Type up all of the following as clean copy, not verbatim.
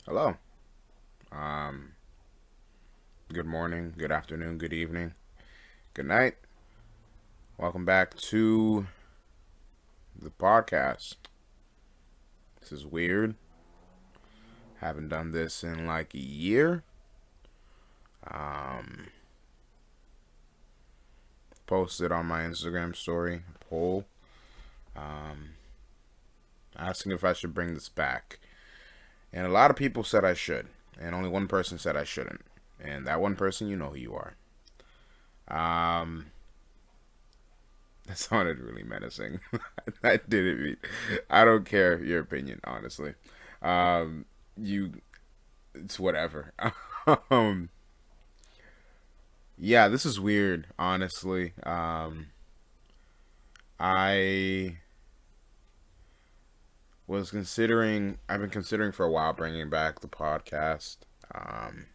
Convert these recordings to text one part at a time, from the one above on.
Hello. Um, Good morning, good afternoon, good evening, good night. Welcome back to the podcast. This is weird. Haven't done this in like a year. Um, Posted on my Instagram story a poll um, asking if I should bring this back. And a lot of people said I should, and only one person said I shouldn't. And that one person, you know who you are. Um, that sounded really menacing. I didn't mean. I don't care your opinion, honestly. Um, you, it's whatever. um, yeah, this is weird, honestly. I was considering. I've been considering for a while bringing back the podcast. Um,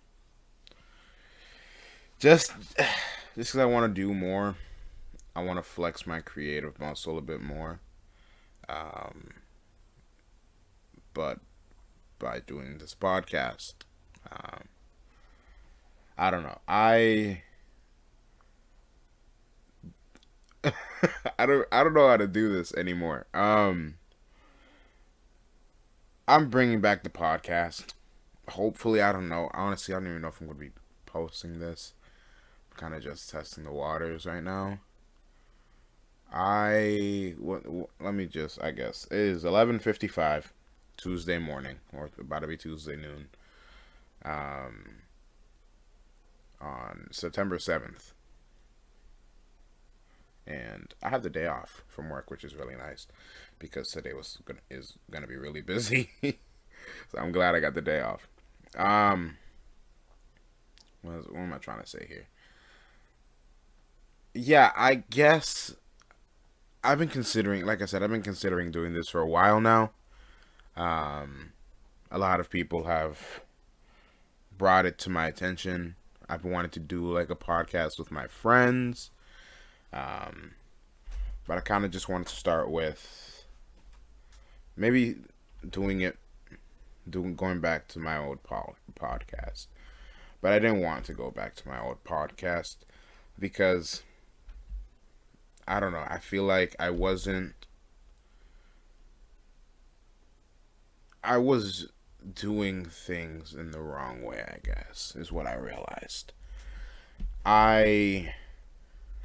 just, just because I want to do more. I want to flex my creative muscle a bit more. Um, but by doing this podcast, um, I don't know. I don't know how to do this anymore. I'm bringing back the podcast. Hopefully, I don't know. Honestly, I don't even know if I'm going to be posting this. I'm kind of just testing the waters right now. Let me just, I guess it is 11:55 Tuesday morning, or about to be Tuesday noon. Um on September 7th, and I have the day off from work, which is really nice because today is gonna be really busy. So I'm glad I got the day off. Um, what am I trying to say here? Yeah, I guess I've been considering, like I said, I've been considering doing this for a while now. Um, a lot of people have brought it to my attention. I've wanted to do like a podcast with my friends, um, but I kind of just wanted to start with maybe doing it, doing going back to my old podcast. But I didn't want to go back to my old podcast because I don't know. I feel like I was doing things in the wrong way, I guess, is what I realized. I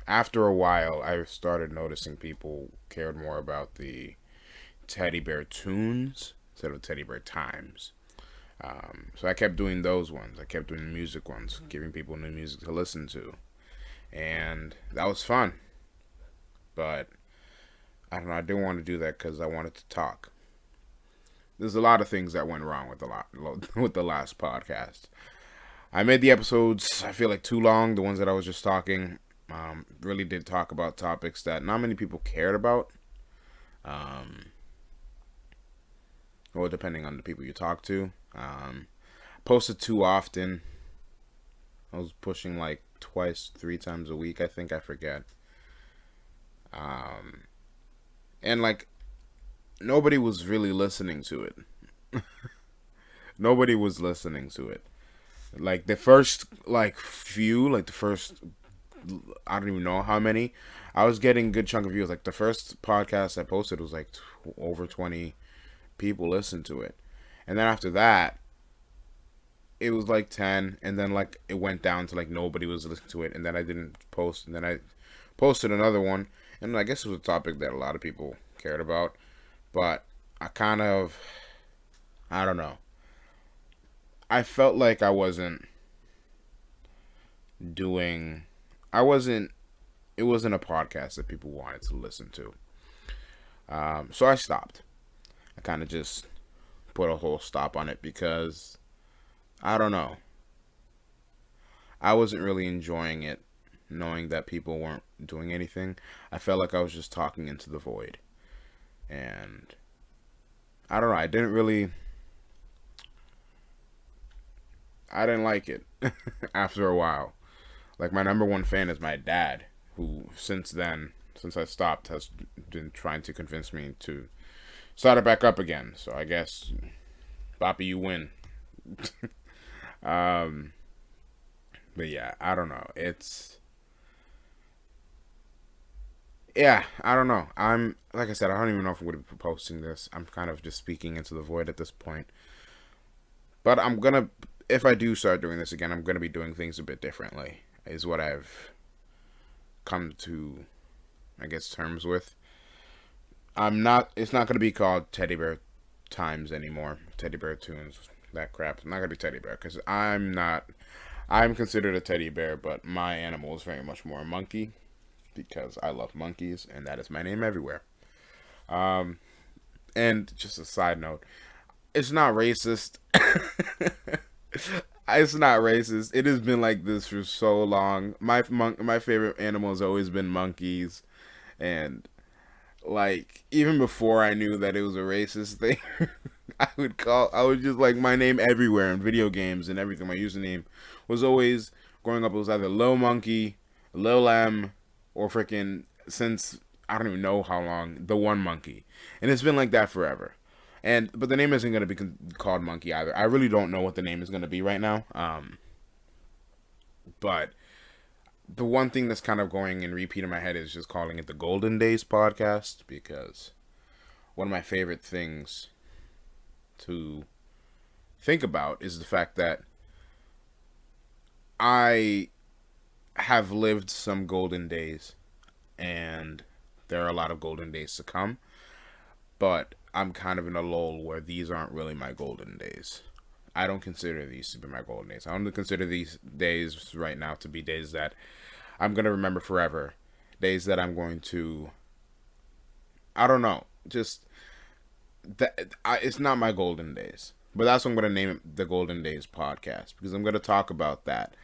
After a while I started noticing people cared more about the teddy bear tunes instead of teddy bear times. So I kept doing those ones. I kept doing the music ones, giving people new music to listen to, and that was fun. But I don't know. I didn't want to do that because I wanted to talk. There's a lot of things that went wrong with with the last podcast. I made the episodes, I feel like, too long. The ones that I was just talking really did talk about topics that not many people cared about. Um, well, depending on the people you talk to. Posted too often. I was pushing like twice, three times a week. I think I forget. Um, and like nobody was really listening to it. Nobody was listening to it. Like the first like the first, I don't even know how many. I was getting good chunk of views. Like the first podcast I posted was like over 20 people listened to it, and then after that it was like 10, and then like it went down to like nobody was listening to it, and then I didn't post, and then I posted another one, and I guess it was a topic that a lot of people cared about, but I kind of, I don't know. I felt like doing I wasn't it wasn't a podcast that people wanted to listen to. So I stopped. I kind of just put a whole stop on it because I don't know. I wasn't really enjoying it, knowing that people weren't doing anything. I felt like I was just talking into the void, and I don't know. I didn't like it after a while. Like my number one fan is my dad, who since I stopped, has been trying to convince me to start it back up again. So I guess, Papi, you win. um, but yeah, I don't know. Yeah, I don't know. I'm like I said, I don't even know if I'm going to be posting this. I'm kind of just speaking into the void at this point. But I'm gonna, if I do start doing this again, I'm gonna be doing things a bit differently. Is what I've come to, I guess, terms with. I'm not. It's not gonna be called Teddy Bear Times anymore. Teddy Bear Tunes. That crap. It's not gonna be Teddy Bear because I'm not. I'm considered a teddy bear, but my animal is very much more a monkey because I love monkeys, and that is my name everywhere. Um, and just a side note, it's not racist. It's not racist. It has been like this for so long. My favorite animal has always been monkeys, and like even before I knew that it was a racist thing, I would just like my name everywhere in video games and everything. My username was always growing up. It was either Lil Monkey, Lil M, or freaking since I don't even know how long the One Monkey, and it's been like that forever. And but the name isn't gonna be called Monkey either. I really don't know what the name is gonna be right now. But the one thing that's kind of going and repeat in my head is just calling it the Golden Days podcast because one of my favorite things to think about is the fact that I have lived some golden days and there are a lot of golden days to come, but I'm kind of in a lull where these aren't really my golden days. I don't consider these to be my golden days. I only consider these days right now to be days that I'm going to remember forever. Days that I'm going to, I don't know, just it's not my golden days. But that's what I'm going to name it, the Golden Days podcast, because I'm going to talk about that.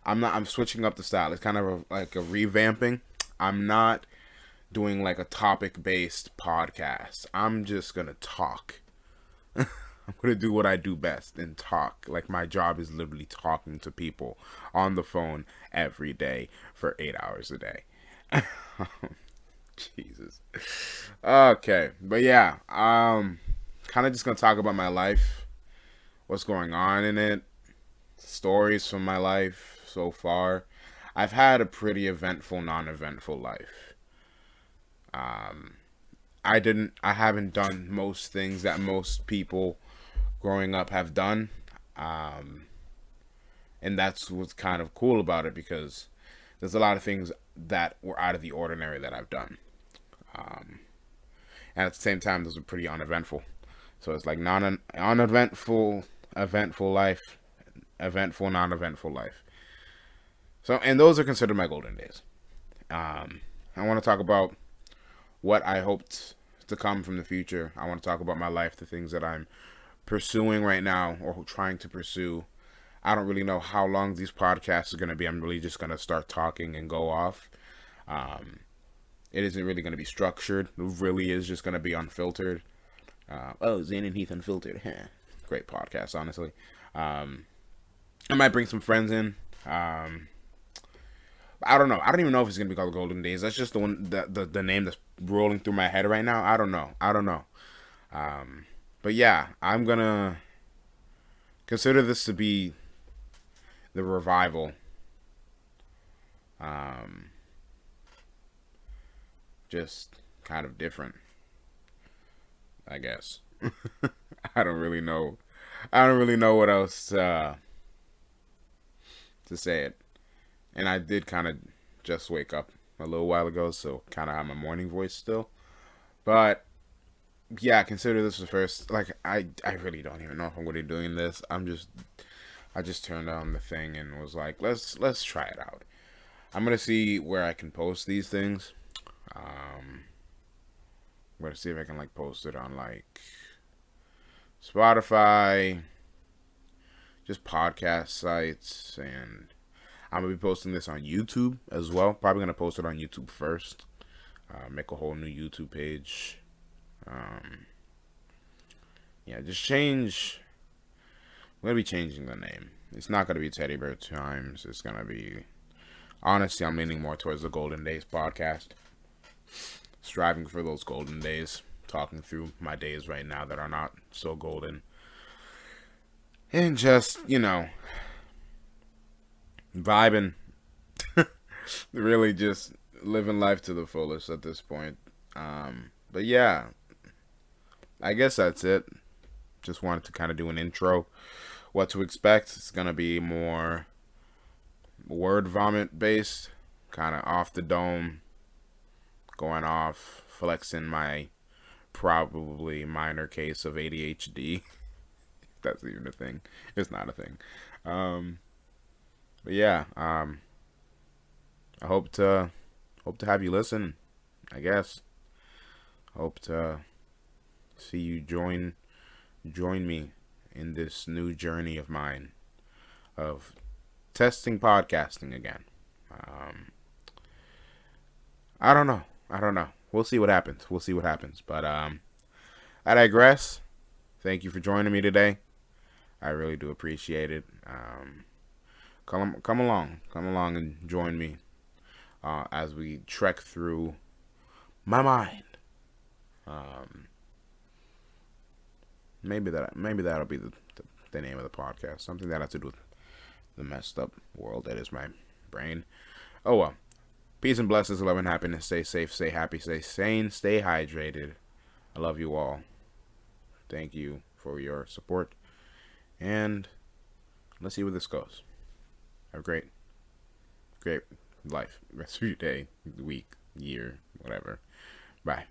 I'm switching up the style. It's kind of like a revamping. I'm not doing like a topic based podcast. I'm just going to talk. I'm going to do what I do best and talk. Like my job is literally talking to people on the phone every day for 8 hours a day. Jesus. Okay, but yeah, kind of just gonna talk about my life, what's going on in it, stories from my life so far. I've had a pretty eventful, non-eventful life. Um, I haven't done most things that most people growing up have done, um, and that's what's kind of cool about it because there's a lot of things that were out of the ordinary that I've done. Um, and at the same time, those are pretty uneventful. So it's like uneventful, eventful life, eventful, non-eventful life. So and those are considered my golden days. I want to talk about what I hoped to come from the future. I want to talk about my life, the things that I'm pursuing right now or trying to pursue. I don't really know how long these podcasts are going to be. I'm really just going to start talking and go off. Um, it isn't really going to be structured. It really is just going to be unfiltered. Zane and Heath Unfiltered. Great podcast, honestly. I might bring some friends in. I don't know. I don't even know if it's going to be called Golden Days. That's just the one, the name that's rolling through my head right now. I don't know. But yeah, I'm going to consider this to be the revival. Just kind of different, I guess. I don't really know. I don't really know what else to say it. And I did kind of just wake up a little while ago, so kind of have my morning voice still. But yeah, consider this the first. Like I really don't even know if I'm going to be doing this. I just turned on the thing and was like, let's try it out. I'm gonna see where I can post these things. I'm gonna see if I can like post it on like Spotify, just podcast sites, and I'm gonna be posting this on YouTube as well. Probably gonna post it on YouTube first. Make a whole new YouTube page. Yeah, just change. I'm gonna be changing the name. It's not gonna be Teddy Bear Times. It's gonna be. Honestly, I'm leaning more towards the Golden Days podcast. Striving for those golden days. Talking through my days right now that are not so golden. and just, vibing. Really just living life to the fullest at this point. But yeah, I guess that's it. Just wanted to kind of do an intro. What to expect. It's going to be more word vomit based, kind of off the dome, going off, flexing my probably minor case of ADHD. That's even a thing. It's not a thing. Um, but yeah, I hope to have you listen. I guess hope to see you join me in this new journey of mine of testing podcasting again. Um, I don't know. I don't know. We'll see what happens. We'll see what happens. But I digress. Thank you for joining me today. I really do appreciate it. Come along and join me as we trek through my mind. Um, maybe that'll be the name of the podcast. Something that has to do with the messed up world that is my brain. Oh well. Peace and blessings, love and happiness. Stay safe, stay happy, stay sane, stay hydrated. I love you all. Thank you for your support. And let's see where this goes. Have a great life. Rest of your day, week, year, whatever. Bye.